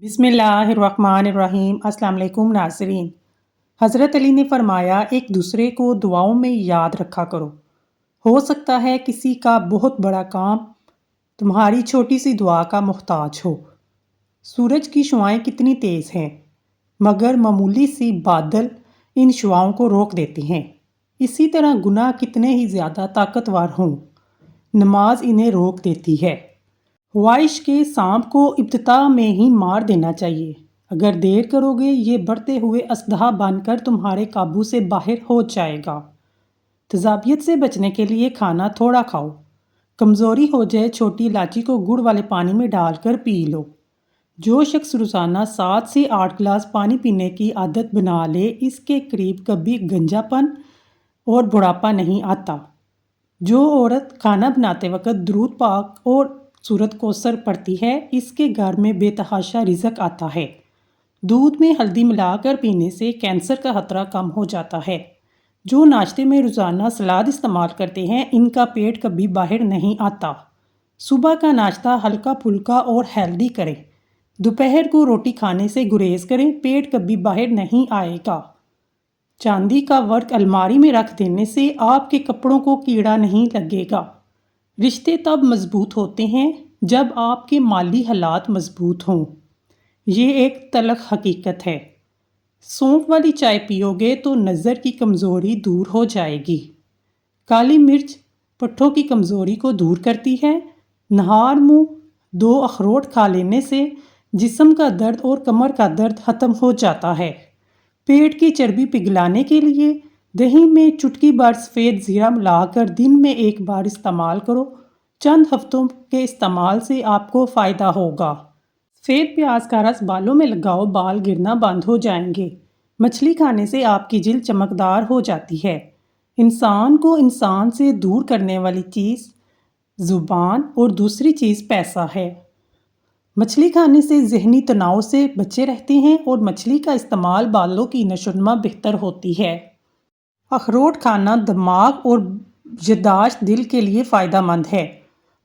بسم اللہ الرحمن الرحیم۔ السلام علیکم ناظرین۔ حضرت علی نے فرمایا، ایک دوسرے کو دعاؤں میں یاد رکھا کرو۔ ہو سکتا ہے کسی کا بہت بڑا کام تمہاری چھوٹی سی دعا کا محتاج ہو۔ سورج کی شعاعیں کتنی تیز ہیں، مگر معمولی سی بادل ان شعاؤں کو روک دیتے ہیں۔ اسی طرح گناہ کتنے ہی زیادہ طاقتور ہوں، نماز انہیں روک دیتی ہے۔ خواہش کے سانپ کو ابتدا میں ہی مار دینا چاہیے۔ اگر دیر کرو گے یہ بڑھتے ہوئے اژدہا بن کر تمہارے قابو سے باہر ہو جائے گا۔ تیزابیت سے بچنے کے لیے کھانا تھوڑا کھاؤ۔ کمزوری ہو جائے چھوٹی الائچی کو گڑ والے پانی میں ڈال کر پی لو۔ جو شخص روزانہ 7 سے 8 گلاس پانی پینے کی عادت بنا لے، اس کے قریب کبھی گنجا پن اور بڑھاپا نہیں آتا۔ جو عورت کھانا بناتے وقت درود پاک اور سورۃ کوثر پڑھتی ہے، اس کے گھر میں بے تحاشا رزق آتا ہے۔ دودھ میں ہلدی ملا کر پینے سے کینسر کا خطرہ کم ہو جاتا ہے۔ جو ناشتے میں روزانہ سلاد استعمال کرتے ہیں، ان کا پیٹ کبھی باہر نہیں آتا۔ صبح کا ناشتہ ہلکا پھلکا اور ہیلدی کریں۔ دوپہر کو روٹی کھانے سے گریز کریں، پیٹ کبھی باہر نہیں آئے گا۔ چاندی کا ورق الماری میں رکھ دینے سے آپ کے کپڑوں کو کیڑا نہیں لگے گا۔ رشتے تب مضبوط ہوتے ہیں جب آپ کے مالی حالات مضبوط ہوں۔ یہ ایک تلخ حقیقت ہے۔ سونف والی چائے پیو گے تو نظر کی کمزوری دور ہو جائے گی۔ کالی مرچ پٹھوں کی کمزوری کو دور کرتی ہے۔ نہار منہ 2 اخروٹ کھا لینے سے جسم کا درد اور کمر کا درد ختم ہو جاتا ہے۔ پیٹ کی چربی پگھلانے کے لیے دہی میں چٹکی بھر سفید زیرہ ملا کر دن میں 1 بار استعمال کرو۔ چند ہفتوں کے استعمال سے آپ کو فائدہ ہوگا۔ سفید پیاز کا رس بالوں میں لگاؤ، بال گرنا بند ہو جائیں گے۔ مچھلی کھانے سے آپ کی جلد چمکدار ہو جاتی ہے۔ انسان کو انسان سے دور کرنے والی چیز زبان اور دوسری چیز پیسہ ہے۔ مچھلی کھانے سے ذہنی تناؤ سے بچے رہتے ہیں اور مچھلی کا استعمال بالوں کی نشو و نما بہتر ہوتی ہے۔ اخروٹ کھانا دماغ اور یادداشت دل کے لیے فائدہ مند ہے۔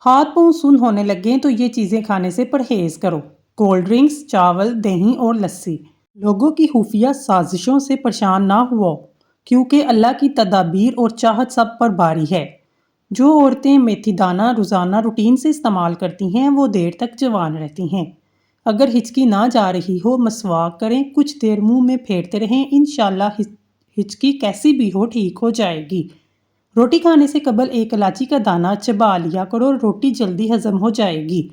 ہاتھ پاؤں سن ہونے لگیں تو یہ چیزیں کھانے سے پرہیز کرو۔ کولڈ ڈرنکس، چاول، دہی اور لسی۔ لوگوں کی خفیہ سازشوں سے پریشان نہ ہو، کیونکہ اللہ کی تدابیر اور چاہت سب پر باری ہے۔ جو عورتیں میتھی دانہ روزانہ روٹین سے استعمال کرتی ہیں، وہ دیر تک جوان رہتی ہیں۔ اگر ہچکی نہ جا رہی ہو، مسواک کریں، کچھ دیر منہ میں پھیرتے رہیں، انشاءاللہ ہچکی کیسی بھی ہو ٹھیک ہو جائے گی۔ روٹی کھانے سے قبل 1 الائچی کا دانہ چبا لیا کرو، روٹی جلدی ہضم ہو جائے گی۔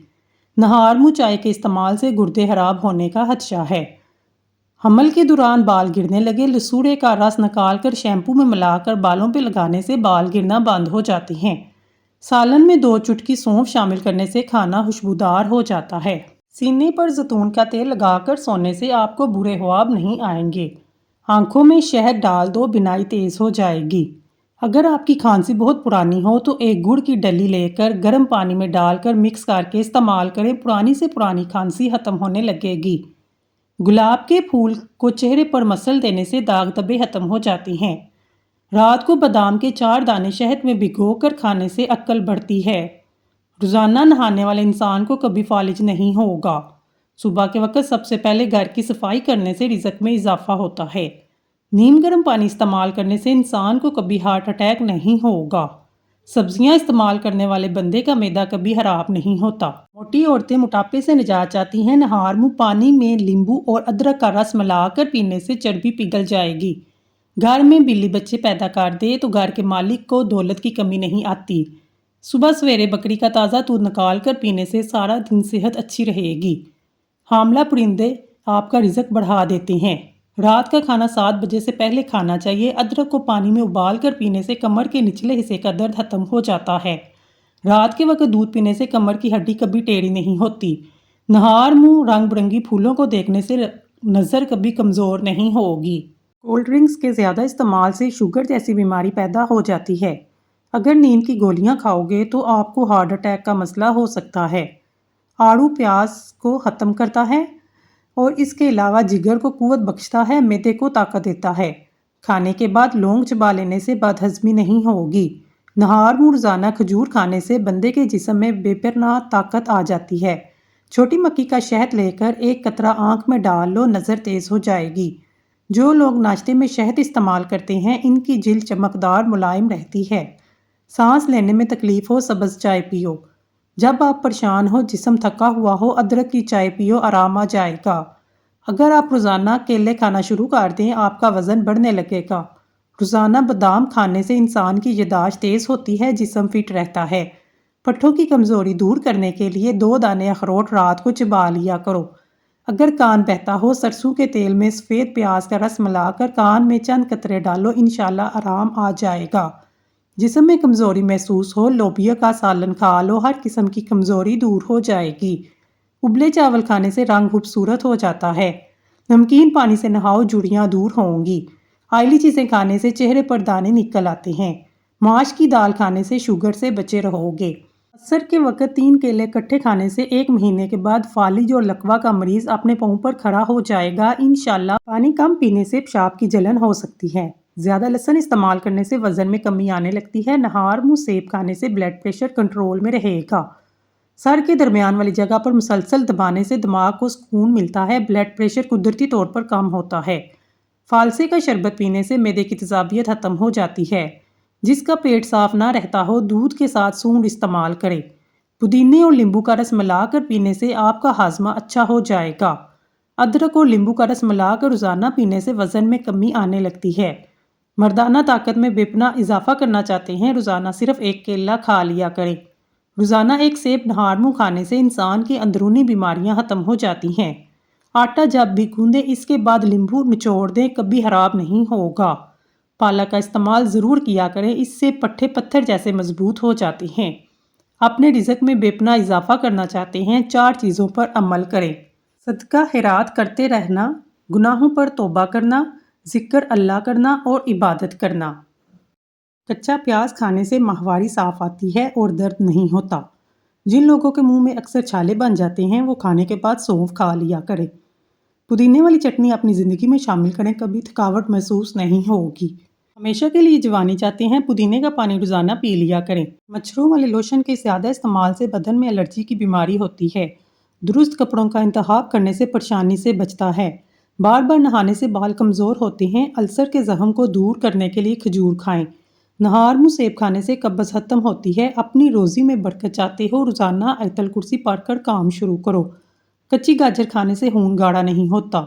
نہار منہ چائے کے استعمال سے گردے خراب ہونے کا خدشہ ہے۔ حمل کے دوران بال گرنے لگے، لسوڑے کا رس نکال کر شیمپو میں ملا کر بالوں پہ لگانے سے بال گرنا بند ہو جاتے ہیں۔ سالن میں 2 چٹکی سونف شامل کرنے سے کھانا خوشبودار ہو جاتا ہے۔ سینے پر زیتون کا تیل لگا کر سونے سے آپ کو برے خواب نہیں آئیں گے۔ آنکھوں میں شہد ڈال دو، بینائی تیز ہو جائے گی۔ اگر آپ کی کھانسی بہت پرانی ہو تو 1 گڑ کی ڈلی لے کر گرم پانی میں ڈال کر مکس کر کے استعمال کریں، پرانی سے پرانی کھانسی ختم ہونے لگے گی۔ گلاب کے پھول کو چہرے پر مسل دینے سے داغ دھبے ختم ہو جاتی ہیں۔ رات کو بادام کے 4 دانے شہد میں بھگو کر کھانے سے عقل بڑھتی ہے۔ روزانہ نہانے والے انسان کو کبھی فالج نہیں ہوگا۔ صبح کے وقت سب سے پہلے گھر کی صفائی کرنے سے رزق میں اضافہ ہوتا ہے۔ نیم گرم پانی استعمال کرنے سے انسان کو کبھی ہارٹ اٹیک نہیں ہوگا۔ سبزیاں استعمال کرنے والے بندے کا معدہ کبھی خراب نہیں ہوتا۔ موٹی عورتیں موٹاپے سے نجات چاہتی ہیں، نہار منہ پانی میں لیمبو اور ادرک کا رس ملا کر پینے سے چربی پگھل جائے گی۔ گھر میں بلی بچے پیدا کر دے تو گھر کے مالک کو دولت کی کمی نہیں آتی۔ صبح سویرے بکری کا تازہ دودھ نکال کر پینے سے سارا دن صحت اچھی رہے گی۔ حاملہ پرندے آپ کا رزق بڑھا دیتے ہیں۔ رات کا کھانا 7 بجے سے پہلے کھانا چاہیے۔ ادرک کو پانی میں ابال کر پینے سے کمر کے نچلے حصے کا درد ختم ہو جاتا ہے۔ رات کے وقت دودھ پینے سے کمر کی ہڈی کبھی ٹیڑھی نہیں ہوتی۔ نہار منہ رنگ برنگی پھولوں کو دیکھنے سے نظر کبھی کمزور نہیں ہوگی۔ کولڈ ڈرنکس کے زیادہ استعمال سے شوگر جیسی بیماری پیدا ہو جاتی ہے۔ اگر نیند کی گولیاں کھاؤ گے تو آپ کو ہارٹ اٹیک کا مسئلہ ہو سکتا ہے۔ آڑو پیاس کو ختم کرتا ہے اور اس کے علاوہ جگر کو قوت بخشتا ہے، معدے کو طاقت دیتا ہے۔ کھانے کے بعد لونگ چبا لینے سے بد ہضمی نہیں ہوگی۔ نہار منہ روزانہ کھجور کھانے سے بندے کے جسم میں بے پناہ طاقت آ جاتی ہے۔ چھوٹی مکی کا شہد لے کر ایک قطرہ آنکھ میں ڈال لو، نظر تیز ہو جائے گی۔ جو لوگ ناشتے میں شہد استعمال کرتے ہیں ان کی جلد چمکدار ملائم رہتی ہے۔ سانس لینے میں تکلیف ہو، سبز چائے پیو۔ جب آپ پریشان ہو، جسم تھکا ہوا ہو، ادرک کی چائے پیو، آرام آ جائے گا۔ اگر آپ روزانہ کیلے کھانا شروع کر دیں، آپ کا وزن بڑھنے لگے گا۔ روزانہ بادام کھانے سے انسان کی یادداشت تیز ہوتی ہے، جسم فٹ رہتا ہے۔ پٹھوں کی کمزوری دور کرنے کے لیے 2 دانے اخروٹ رات کو چبا لیا کرو۔ اگر کان بہتا ہو، سرسوں کے تیل میں سفید پیاز کا رس ملا کر کان میں چند قطرے ڈالو، انشاءاللہ آرام آ جائے گا۔ جسم میں کمزوری محسوس ہو، لوبیا کا سالن کھا لو، ہر قسم کی کمزوری دور ہو جائے گی۔ ابلے چاول کھانے سے رنگ خوبصورت ہو جاتا ہے۔ نمکین پانی سے نہاؤ، جھڑیاں دور ہوں گی۔ آئلی چیزیں کھانے سے چہرے پر دانے نکل آتے ہیں۔ ماش کی دال کھانے سے شوگر سے بچے رہو گے۔ عصر کے وقت 3 کیلے کٹھے کھانے سے 1 مہینے کے بعد فالج اور لکوہ کا مریض اپنے پاؤں پر کھڑا ہو جائے گا انشاءاللہ۔ پانی کم پینے سے پیشاب کی جلن ہو سکتی ہے۔ زیادہ لہسن استعمال کرنے سے وزن میں کمی آنے لگتی ہے۔ نہار منہ سیب کھانے سے بلڈ پریشر کنٹرول میں رہے گا۔ سر کے درمیان والی جگہ پر مسلسل دبانے سے دماغ کو سکون ملتا ہے، بلڈ پریشر قدرتی طور پر کم ہوتا ہے۔ فالسے کا شربت پینے سے معدے کی تیزابیت ختم ہو جاتی ہے۔ جس کا پیٹ صاف نہ رہتا ہو، دودھ کے ساتھ سونڈ استعمال کرے۔ پودینے اور لیمبو کا رس ملا کر پینے سے آپ کا ہاضمہ اچھا ہو جائے گا۔ ادرک اور لیمبو کا رس ملا کر روزانہ پینے سے وزن میں کمی آنے لگتی ہے۔ مردانہ طاقت میں بے پناہ اضافہ کرنا چاہتے ہیں، روزانہ صرف 1 کیلا کھا لیا کریں۔ روزانہ 1 سیب نہار منہ کھانے سے انسان کی اندرونی بیماریاں ختم ہو جاتی ہیں۔ آٹا جب بھی گوندیں، اس کے بعد لیمبو نچوڑ دیں، کبھی خراب نہیں ہوگا۔ پالک کا استعمال ضرور کیا کریں، اس سے پٹھے پتھر جیسے مضبوط ہو جاتے ہیں۔ اپنے رزق میں بے پناہ اضافہ کرنا چاہتے ہیں، 4 چیزوں پر عمل کریں۔ صدقہ خیرات کرتے رہنا، گناہوں پر توبہ کرنا، ذکر اللہ کرنا اور عبادت کرنا۔ کچا پیاز کھانے سے ماہواری صاف آتی ہے اور درد نہیں ہوتا۔ جن لوگوں کے منہ میں اکثر چھالے بن جاتے ہیں، وہ کھانے کے بعد سونف کھا لیا کریں۔ پودینے والی چٹنی اپنی زندگی میں شامل کریں، کبھی تھکاوٹ محسوس نہیں ہوگی۔ ہمیشہ کے لیے جوانی چاہتے ہیں، پودینے کا پانی روزانہ پی لیا کریں۔ مچھروں والے لوشن کے زیادہ استعمال سے بدن میں الرجی کی بیماری ہوتی ہے۔ درست کپڑوں کا انتخاب کرنے سے پریشانی سے بچتا ہے۔ بار بار نہانے سے بال کمزور ہوتے ہیں۔ السر کے زخم کو دور کرنے کے لیے کھجور کھائیں۔ نہار منہ سیب کھانے سے قبض ختم ہوتی ہے۔ اپنی روزی میں برکت چاہتے ہو، روزانہ آیت الکرسی پڑھ کر کام شروع کرو۔ کچی گاجر کھانے سے خون گاڑھا نہیں ہوتا۔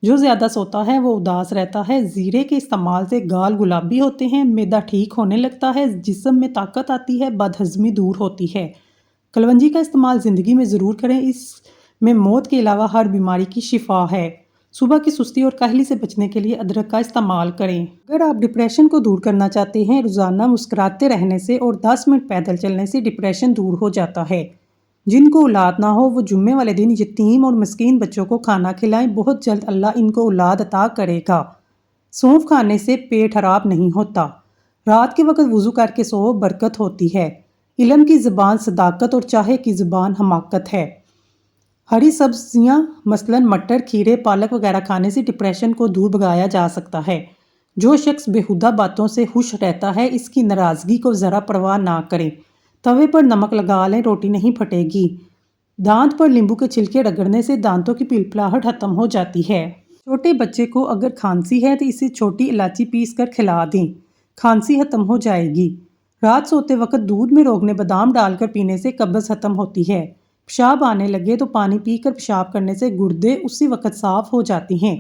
جو زیادہ سوتا ہے وہ اداس رہتا ہے۔ زیرے کے استعمال سے گال گلابی ہوتے ہیں، معدہ ٹھیک ہونے لگتا ہے، جسم میں طاقت آتی ہے، بد ہضمی دور ہوتی ہے۔ کلونجی کا استعمال زندگی میں ضرور کریں، اس میں موت کے علاوہ ہر بیماری کی شفا ہے۔ صبح کی سستی اور کاہلی سے بچنے کے لیے ادرک کا استعمال کریں۔ اگر آپ ڈپریشن کو دور کرنا چاہتے ہیں، روزانہ مسکراتے رہنے سے اور 10 منٹ پیدل چلنے سے ڈپریشن دور ہو جاتا ہے۔ جن کو اولاد نہ ہو، وہ جمعے والے دن یتیم اور مسکین بچوں کو کھانا کھلائیں، بہت جلد اللہ ان کو اولاد عطا کرے گا۔ سونف کھانے سے پیٹ خراب نہیں ہوتا۔ رات کے وقت وضو کر کے سو، برکت ہوتی ہے۔ علم کی زبان صداقت اور چاہے کی زبان حماقت ہے۔ ہری سبزیاں مثلاً مٹر، کھیرے، پالک وغیرہ کھانے سے ڈپریشن کو دور بھگایا جا سکتا ہے۔ جو شخص بیہودہ باتوں سے خوش رہتا ہے، اس کی ناراضگی کو ذرا پرواہ نہ کریں۔ توے پر نمک لگا لیں، روٹی نہیں پھٹے گی۔ دانت پر لیمبو کے چھلکے رگڑنے سے دانتوں کی پلپلاہٹ ختم ہو جاتی ہے۔ چھوٹے بچے کو اگر کھانسی ہے تو اسے چھوٹی الائچی پیس کر کھلا دیں، کھانسی ختم ہو جائے گی۔ رات سوتے وقت دودھ میں روغن بادام ڈال کر پینے سے قبض ختم ہوتی ہے۔ پیشاب آنے لگے تو پانی پی کر پیشاب کرنے سے گردے اسی وقت صاف ہو جاتی ہیں۔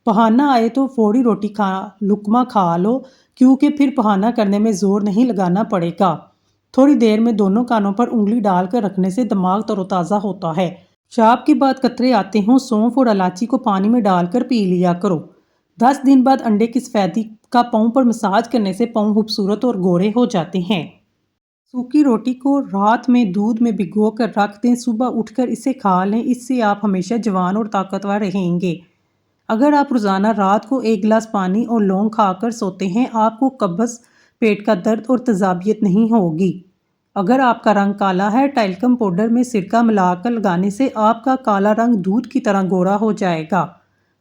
بہانہ آئے تو فوری روٹی کا لقمہ کھا لو، کیونکہ پھر بہانہ کرنے میں زور نہیں لگانا پڑے گا۔ تھوڑی دیر میں دونوں کانوں پر انگلی ڈال کر رکھنے سے دماغ تر و تازہ ہوتا ہے۔ پیشاب کے بعد قطرے آتے ہوں، سونف اور الائچی کو پانی میں ڈال کر پی لیا کرو۔ 10 دن بعد انڈے کی سفیدی کا پاؤں پر مساج کرنے سے پاؤں خوبصورت اور گورے ہو جاتے ہیں۔ سوکھی روٹی کو رات میں دودھ میں بھگو کر رکھ دیں، صبح اٹھ کر اسے کھا لیں، اس سے آپ ہمیشہ جوان اور طاقتور رہیں گے۔ اگر آپ روزانہ رات کو 1 گلاس پانی اور لونگ کھا کر سوتے ہیں، آپ کو قبض، پیٹ کا درد اور تیزابیت نہیں ہوگی۔ اگر آپ کا رنگ کالا ہے، ٹیلکم پاؤڈر میں سرکہ ملا کر لگانے سے آپ کا کالا رنگ دودھ کی طرح گورا ہو جائے گا۔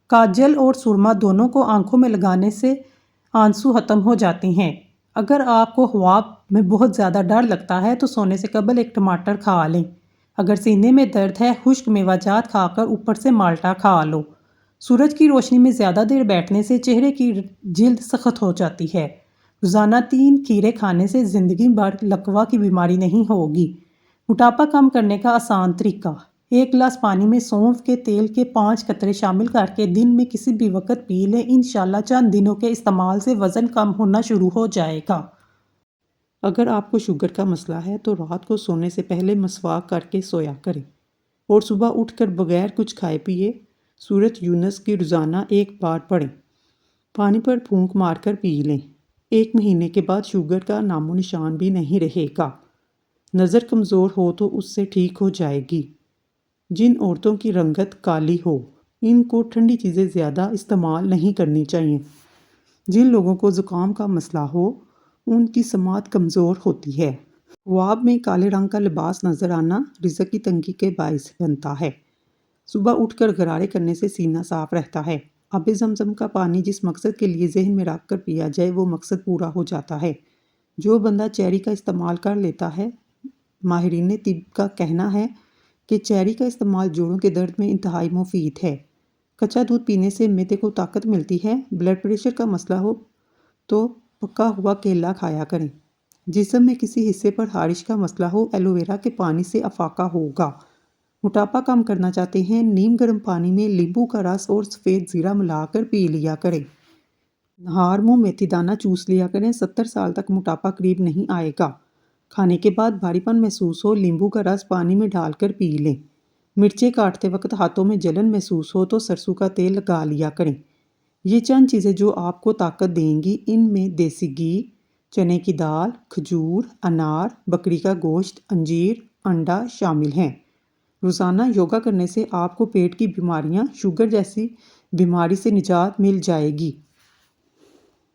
کاجل اور سرما دونوں کو آنکھوں میں لگانے سے آنسو ختم ہو جاتے ہیں۔ اگر آپ کو خواب میں بہت زیادہ ڈر لگتا ہے تو سونے سے قبل 1 ٹماٹر کھا لیں۔ اگر سینے میں درد ہے خشک میوہ جات کھا کر اوپر سے مالٹا کھا لو۔ سورج کی روشنی میں زیادہ دیر بیٹھنے سے چہرے کی جلد سخت ہو جاتی ہے۔ روزانہ 3 کھیرے کھانے سے زندگی بھر لکوہ کی بیماری نہیں ہوگی۔ موٹاپا کم کرنے کا آسان طریقہ: 1 گلاس پانی میں سونف کے تیل کے 5 قطرے شامل کر کے دن میں کسی بھی وقت پی لیں۔ انشاءاللہ چند دنوں کے استعمال سے وزن کم ہونا شروع ہو جائے گا۔ اگر آپ کو شوگر کا مسئلہ ہے تو رات کو سونے سے پہلے مسواک کر کے سویا کریں اور صبح اٹھ کر بغیر کچھ کھائے پیے سورۃ یونس کی روزانہ 1 بار پڑھیں۔ پانی پر پھونک مار کر پی لیں۔ 1 مہینے کے بعد شوگر کا نام و نشان بھی نہیں رہے گا۔ نظر کمزور ہو تو اس سے ٹھیک ہو جائے گی۔ جن عورتوں کی رنگت کالی ہو ان کو ٹھنڈی چیزیں زیادہ استعمال نہیں کرنی چاہیے۔ جن لوگوں کو زکام کا مسئلہ ہو ان کی سماعت کمزور ہوتی ہے۔ خواب میں کالے رنگ کا لباس نظر آنا رزق کی تنگی کے باعث بنتا ہے۔ صبح اٹھ کر غرارے کرنے سے سینہ صاف رہتا ہے۔ آب زمزم کا پانی جس مقصد کے لیے ذہن میں رکھ کر پیا جائے وہ مقصد پورا ہو جاتا ہے۔ جو بندہ چیری کا استعمال کر لیتا ہے، ماہرین طب کا کہنا ہے کہ چیری کا استعمال جوڑوں کے درد میں انتہائی مفید ہے۔ کچا دودھ پینے سے معدے کو طاقت ملتی ہے۔ بلڈ پریشر کا مسئلہ ہو تو پکا ہوا کیلا کھایا کریں۔ جسم میں کسی حصے پر خارش کا مسئلہ ہو ایلو ویرا کے پانی سے افاقہ ہوگا۔ موٹاپا کم کرنا چاہتے ہیں، نیم گرم پانی میں لیمبو کا رس اور سفید زیرہ ملا کر پی لیا کریں۔ نہار منہ میتھی دانہ چوس لیا کریں۔ 70 سال تک موٹاپا قریب نہیں آئے گا۔ کھانے کے بعد بھاری پن محسوس ہو لیمبو کا رس پانی میں ڈال کر پی لیں۔ مرچیں کاٹتے وقت ہاتھوں میں جلن محسوس ہو تو سرسوں کا تیل لگا لیا کریں۔ یہ چند چیزیں جو آپ کو طاقت دیں گی۔ ان میں دیسی گھی، چنے کی دال، کھجور، انار، بکری کا گوشت، انجیر، انڈا شامل ہیں۔ روزانہ یوگا کرنے سے آپ کو پیٹ کی بیماریاں، شوگر جیسی بیماری سے نجات مل جائے گی۔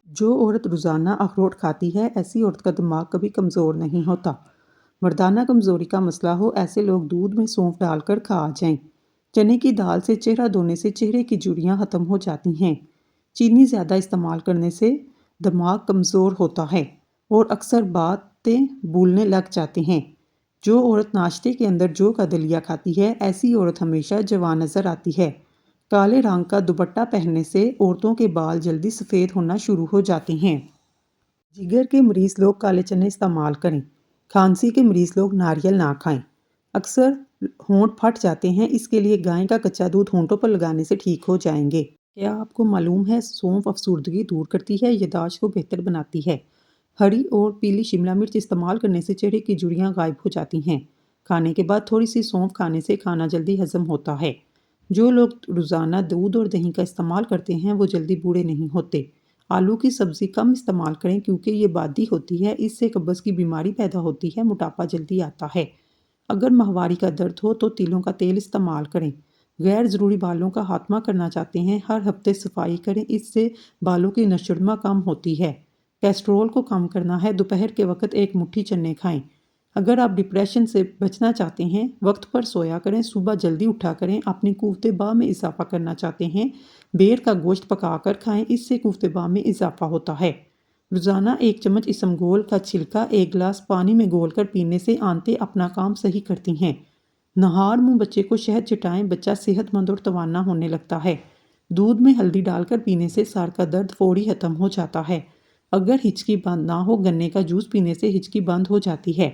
جو عورت روزانہ اخروٹ کھاتی ہے ایسی عورت کا دماغ کبھی کمزور نہیں ہوتا۔ مردانہ کمزوری کا مسئلہ ہو ایسے لوگ دودھ میں سونف ڈال کر کھا جائیں۔ چنے کی دال سے چہرہ دھونے سے چہرے کی جھریاں ختم ہو جاتی ہیں۔ چینی زیادہ استعمال کرنے سے دماغ کمزور ہوتا ہے اور اکثر باتیں بھولنے لگ جاتے ہیں۔ جو عورت ناشتے کے اندر جو کا دلیا کھاتی ہے ایسی عورت ہمیشہ جوان نظر آتی ہے۔ کالے رنگ کا دوپٹہ پہننے سے عورتوں کے بال جلدی سفید ہونا شروع ہو جاتے ہیں۔ جگر کے مریض لوگ کالے چنے استعمال کریں۔ کھانسی کے مریض لوگ ناریل نہ کھائیں۔ اکثر ہونٹ پھٹ جاتے ہیں، اس کے لیے گائے کا کچا دودھ ہونٹوں پر لگانے سے ٹھیک ہو جائیں گے۔ کیا آپ کو معلوم ہے سونف افسردگی دور کرتی ہے، یادداشت کو بہتر بناتی ہے۔ ہری اور پیلی شملہ مرچ استعمال کرنے سے چہرے کی جھریاں غائب ہو جاتی ہیں۔ کھانے کے بعد تھوڑی سی سونف کھانے سے کھانا جلدی ہضم ہوتا ہے۔ جو لوگ روزانہ دودھ اور دہی کا استعمال کرتے ہیں وہ جلدی بوڑھے نہیں ہوتے۔ آلو کی سبزی کم استعمال کریں کیونکہ یہ بادی ہوتی ہے، اس سے قبض کی بیماری پیدا ہوتی ہے، موٹاپا جلدی آتا ہے۔ اگر ماہواری کا درد ہو تو تیلوں کا تیل استعمال کریں۔ غیر ضروری بالوں کا خاتمہ کرنا چاہتے ہیں، ہر ہفتے صفائی کریں، اس سے بالوں کی نشوڑما کم ہوتی ہے۔ کیسٹرول کو کم کرنا ہے، دوپہر کے وقت 1 مٹھی چنے کھائیں۔ اگر آپ ڈپریشن سے بچنا چاہتے ہیں، وقت پر سویا کریں، صبح جلدی اٹھا کریں، اپنی قوت باہ میں اضافہ کرنا چاہتے ہیں، بیر کا گوشت پکا کر کھائیں، اس سے قوت باہ میں اضافہ ہوتا ہے۔ روزانہ 1 چمچ اسمگول کا چھلکا 1 گلاس پانی میں گھول کر پینے سے آنتیں اپنا کام صحیح کرتی ہیں۔ نہار منہ بچے کو شہد چٹائیں، بچہ صحت مند اور توانا ہونے لگتا ہے۔ دودھ میں ہلدی ڈال کر پینے سے سر کا درد فوری ختم ہو جاتا ہے۔ اگر ہچکی بند نہ ہو گنے کا جوس پینے سے ہچکی بند ہو جاتی ہے۔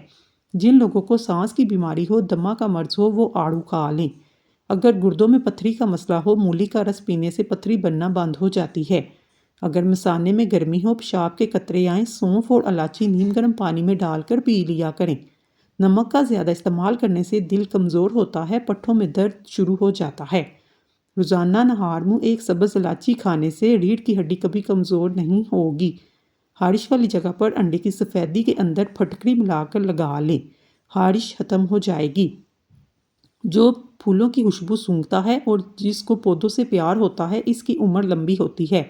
جن لوگوں کو سانس کی بیماری ہو، دمہ کا مرض ہو وہ آڑو کھا لیں۔ اگر گردوں میں پتھری کا مسئلہ ہو مولی کا رس پینے سے پتھری بننا بند ہو جاتی ہے۔ اگر مثانے میں گرمی ہو، پیشاب کے قطرے آئیں، سونف اور الائچی نیم گرم پانی میں ڈال کر پی لیا کریں۔ نمک کا زیادہ استعمال کرنے سے دل کمزور ہوتا ہے، پٹھوں میں درد شروع ہو جاتا ہے۔ روزانہ نہار منہ 1 سبز الائچی کھانے سے ریڑھ کی ہڈی کبھی کمزور نہیں ہوگی۔ خارش والی جگہ پر انڈے کی سفیدی کے اندر پھٹکری ملا کر لگا لیں، خارش ختم ہو جائے گی۔ جو پھولوں کی خوشبو سونگھتا ہے اور جس کو پودوں سے پیار ہوتا ہے اس کی عمر لمبی ہوتی ہے۔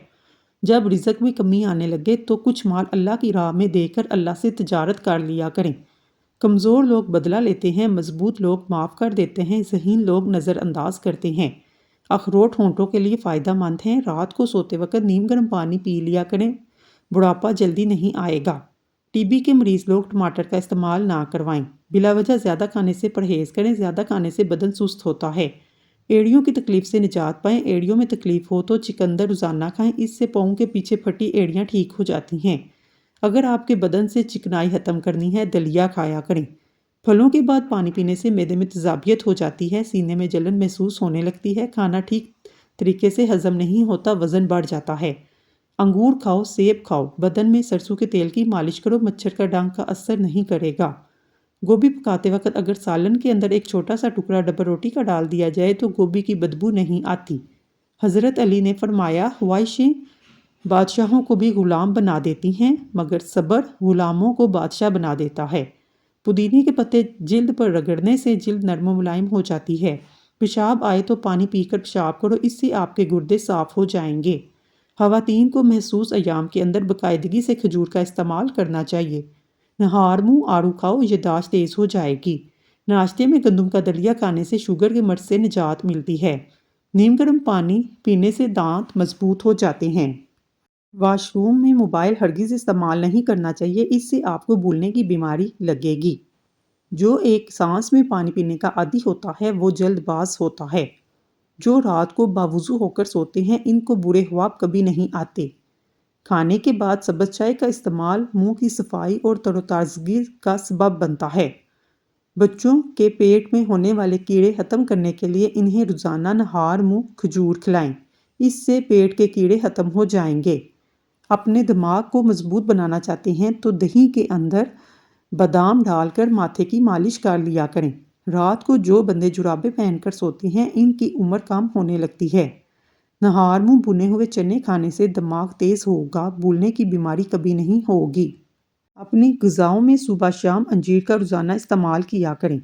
جب رزق میں کمی آنے لگے تو کچھ مال اللہ کی راہ میں دے کر اللہ سے تجارت کر لیا کریں۔ کمزور لوگ بدلہ لیتے ہیں، مضبوط لوگ معاف کر دیتے ہیں، ذہین لوگ نظر انداز کرتے ہیں۔ اخروٹ ہونٹوں کے لیے فائدہ مند ہیں، رات کو سوتے وقت نیم گرم پانی پی لیا کریں، بڑھاپا جلدی نہیں آئے گا۔ ٹی بی کے مریض لوگ ٹماٹر کا استعمال نہ کروائیں۔ بلا وجہ زیادہ کھانے سے پرہیز کریں، زیادہ کھانے سے بدن سست ہوتا ہے۔ ایڑیوں کی تکلیف سے نجات پائیں۔ ایڑیوں میں تکلیف ہو تو چقندر روزانہ کھائیں، اس سے پاؤں کے پیچھے پھٹی ایڑیاں ٹھیک ہو جاتی ہیں۔ اگر آپ کے بدن سے چکنائی ختم کرنی ہے، دلیا کھایا کریں۔ پھلوں کے بعد پانی پینے سے معدے میں تیزابیت ہو جاتی ہے، سینے میں جلن محسوس ہونے لگتی ہے، کھانا ٹھیک طریقے سے ہضم نہیں ہوتا، وزن بڑھ جاتا ہے۔ انگور کھاؤ، سیب کھاؤ، بدن میں سرسوں کے تیل کی مالش کرو، مچھر کا ڈنک کا اثر نہیں کرے گا۔ گوبھی پکاتے وقت اگر سالن کے اندر ایک چھوٹا سا ٹکڑا ڈبل روٹی کا ڈال دیا جائے تو گوبھی کی بدبو نہیں آتی۔ حضرت علی نے فرمایا، خواہشیں بادشاہوں کو بھی غلام بنا دیتی ہیں، مگر صبر غلاموں کو بادشاہ بنا دیتا ہے۔ پودینے کے پتے جلد پر رگڑنے سے جلد نرم و ملائم ہو جاتی ہے۔ پیشاب آئے تو پانی پی کر پیشاب کرو، اس سے آپ کے گردے صاف ہو جائیں گے۔ خواتین کو محسوس ایام کے اندر باقاعدگی سے کھجور کا استعمال کرنا چاہیے۔ نہار منہ آڑو کھاؤ، یادداشت تیز ہو جائے گی۔ ناشتے میں گندم کا دلیا کھانے سے شوگر کے مرض سے نجات ملتی ہے۔ نیم گرم پانی پینے سے دانت مضبوط ہو جاتے ہیں۔ واش روم میں موبائل ہرگز استعمال نہیں کرنا چاہیے، اس سے آپ کو بھولنے کی بیماری لگے گی۔ جو ایک سانس میں پانی پینے کا عادی ہوتا ہے وہ جلد باز ہوتا ہے۔ جو رات کو باوضو ہو کر سوتے ہیں ان کو برے خواب کبھی نہیں آتے۔ کھانے کے بعد سبز چائے کا استعمال منہ کی صفائی اور تر و تازگی کا سبب بنتا ہے۔ بچوں کے پیٹ میں ہونے والے کیڑے ختم کرنے کے لیے انہیں روزانہ نہار منہ کھجور کھلائیں، اس سے پیٹ کے کیڑے ختم ہو جائیں گے۔ اپنے دماغ کو مضبوط بنانا چاہتے ہیں تو دہی کے اندر بادام ڈال کر ماتھے کی مالش کر لیا کریں۔ رات کو جو بندے جرابیں پہن کر سوتے ہیں ان کی عمر کم ہونے لگتی ہے۔ نہار منہ بھنے ہوئے چنے کھانے سے دماغ تیز ہوگا، بھولنے کی بیماری کبھی نہیں ہوگی۔ اپنی غذاؤں میں صبح شام انجیر کا روزانہ استعمال کیا کریں۔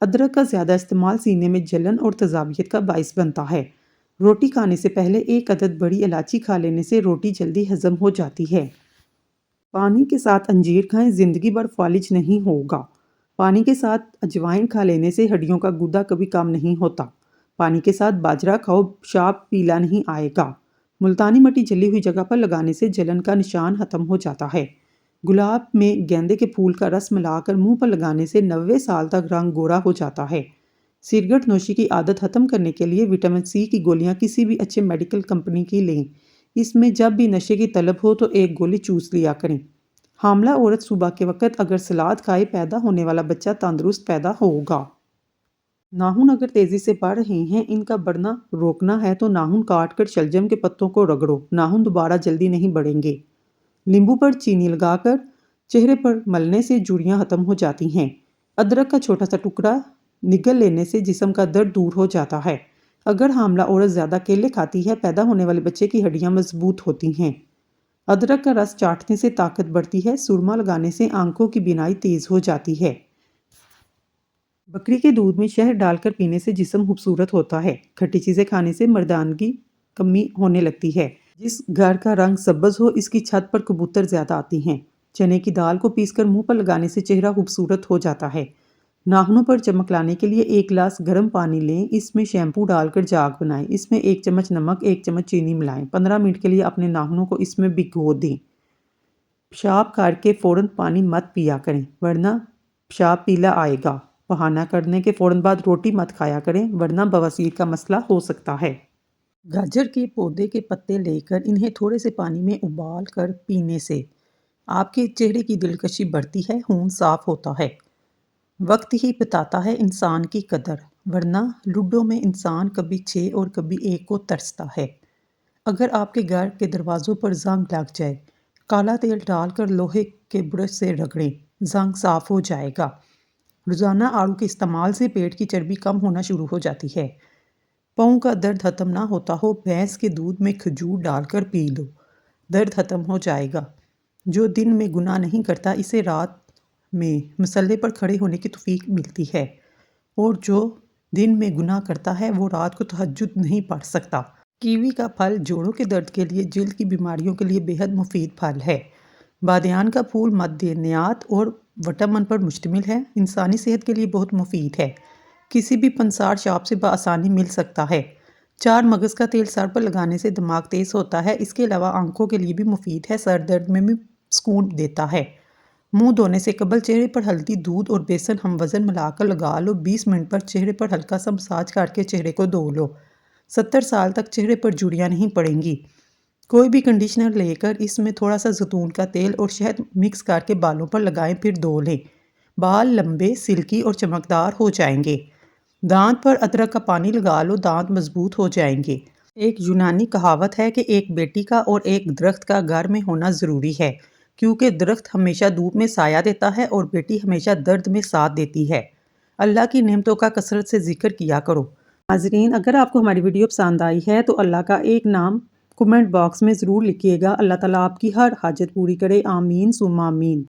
ادرک کا زیادہ استعمال سینے میں جلن اور تیزابیت کا باعث بنتا ہے۔ روٹی کھانے سے پہلے 1 عدد بڑی الائچی کھا لینے سے روٹی جلدی ہضم ہو جاتی ہے۔ پانی کے ساتھ انجیر کھائیں، زندگی بھر فالج نہیں ہوگا۔ پانی کے ساتھ اجوائن کھا لینے سے ہڈیوں کا گودا کبھی کام نہیں ہوتا۔ پانی کے ساتھ باجرہ کھاؤ، پیشاب پیلا نہیں آئے گا۔ ملتانی مٹی جلی ہوئی جگہ پر لگانے سے جلن کا نشان ختم ہو جاتا ہے۔ گلاب میں گیندے کے پھول کا رس ملا کر منہ پر لگانے سے 90 سال تک رنگ گورا ہو جاتا ہے۔ سگریٹ نوشی کی عادت ختم کرنے کے لیے وٹامن سی کی گولیاں کسی بھی اچھے میڈیکل کمپنی کی لیں۔ اس میں جب بھی نشے کی طلب ہو تو 1 گولی چوس لیا کریں۔ حاملہ عورت صبح کے وقت اگر سلاد کھائے پیدا ہونے والا بچہ تندرست پیدا ہوگا۔ ناخن اگر تیزی سے بڑھ رہے ہیں، ان کا بڑھنا روکنا ہے تو ناخن کاٹ کر شلجم کے پتوں کو رگڑو، ناخن دوبارہ جلدی نہیں بڑھیں گے۔ لیمبو پر چینی لگا کر چہرے پر ملنے سے جھریاں ختم ہو جاتی ہیں۔ ادرک کا چھوٹا سا ٹکڑا نگل لینے سے جسم کا درد دور ہو جاتا ہے۔ اگر حاملہ عورت زیادہ کیلے کھاتی ہے، پیدا ہونے والے بچے کی ہڈیاں مضبوط ہوتی ہیں۔ ادرک کا رس چاٹنے سے طاقت بڑھتی ہے، سرما لگانے سے آنکھوں کی بینائی تیز ہو جاتی ہے۔ بکری کے دودھ میں شہد ڈال کر پینے سے جسم خوبصورت ہوتا ہے۔ کھٹی چیزیں کھانے سے مردانگی کمی ہونے لگتی ہے۔ جس گھر کا رنگ سبز ہو اس کی چھت پر کبوتر زیادہ آتی ہیں۔ چنے کی دال کو پیس کر منہ پر لگانے سے چہرہ خوبصورت ہو جاتا ہے۔ ناخنوں پر چمک لانے کے لیے 1 گلاس گرم پانی لیں، اس میں شیمپو ڈال کر جاگ بنائیں، اس میں 1 چمچ نمک 1 چمچ چینی ملائیں، 15 منٹ کے لیے اپنے ناخنوں کو اس میں بھگو دیں۔ پیشاب کر کے فوراً پانی مت پیا کریں ورنہ پیشاب پیلا آئے گا۔ بہانہ کرنے کے فوراً بعد روٹی مت کھایا کریں ورنہ بواسیر کا مسئلہ ہو سکتا ہے۔ گاجر کے پودے کے پتے لے کر انہیں تھوڑے سے پانی میں ابال کر پینے سے آپ کے چہرے کی دلکشی بڑھتی ہے، خون صاف ہوتا ہے۔ وقت ہی بتاتا ہے انسان کی قدر، ورنہ لوڈو میں انسان کبھی 6 اور کبھی 1 کو ترستا ہے۔ اگر آپ کے گھر کے دروازوں پر زنگ لگ جائے، کالا تیل ڈال کر لوہے کے برش سے رگڑیں، زنگ صاف ہو جائے گا۔ روزانہ آڑو کے استعمال سے پیٹ کی چربی کم ہونا شروع ہو جاتی ہے۔ پاؤں کا درد ختم نہ ہوتا ہو، بھینس کے دودھ میں کھجور ڈال کر پی لو، درد ختم ہو جائے گا۔ جو دن میں گناہ نہیں کرتا اسے رات میں مسلح پر کھڑے ہونے کی توفیق ملتی ہے، اور جو دن میں گناہ کرتا ہے وہ رات کو تہجد نہیں پڑھ سکتا۔ کیوی کا پھل جوڑوں کے درد کے لیے، جلد کی بیماریوں کے لیے بے حد مفید پھل ہے۔ بادیان کا پھول معدنیات اور وٹامن پر مشتمل ہے، انسانی صحت کے لیے بہت مفید ہے۔ کسی بھی پنسار شاپ سے بآسانی مل سکتا ہے۔ 4 مغز کا تیل سر پر لگانے سے دماغ تیز ہوتا ہے، اس کے علاوہ آنکھوں کے لیے بھی مفید ہے، سر درد میں بھی سکون دیتا ہے۔ منہ دھونے سے قبل چہرے پر ہلدی، دودھ اور بیسن ہم وزن ملا کر لگا لو۔ 20 منٹ پر چہرے پر ہلکا سا مساج کر کے چہرے کو دھو لو۔ 70 سال تک چہرے پر جھریاں نہیں پڑیں گی۔ کوئی بھی کنڈیشنر لے کر اس میں تھوڑا سا زیتون کا تیل اور شہد مکس کر کے بالوں پر لگائیں، پھر دھو لیں۔ بال لمبے، سلکی اور چمکدار ہو جائیں گے۔ دانت پر ادرک کا پانی لگا لو، دانت مضبوط ہو جائیں گے۔ ایک یونانی کہاوت ہے کہ ایک بیٹی کا اور ایک درخت کا گھر میں ہونا ضروری ہے، کیونکہ درخت ہمیشہ دھوپ میں سایہ دیتا ہے اور بیٹی ہمیشہ درد میں ساتھ دیتی ہے۔ اللہ کی نعمتوں کا کثرت سے ذکر کیا کرو۔ ناظرین، اگر آپ کو ہماری ویڈیو پسند آئی ہے تو اللہ کا ایک نام کمنٹ باکس میں ضرور لکھیے گا۔ اللہ تعالیٰ آپ کی ہر حاجت پوری کرے، آمین ثم آمین۔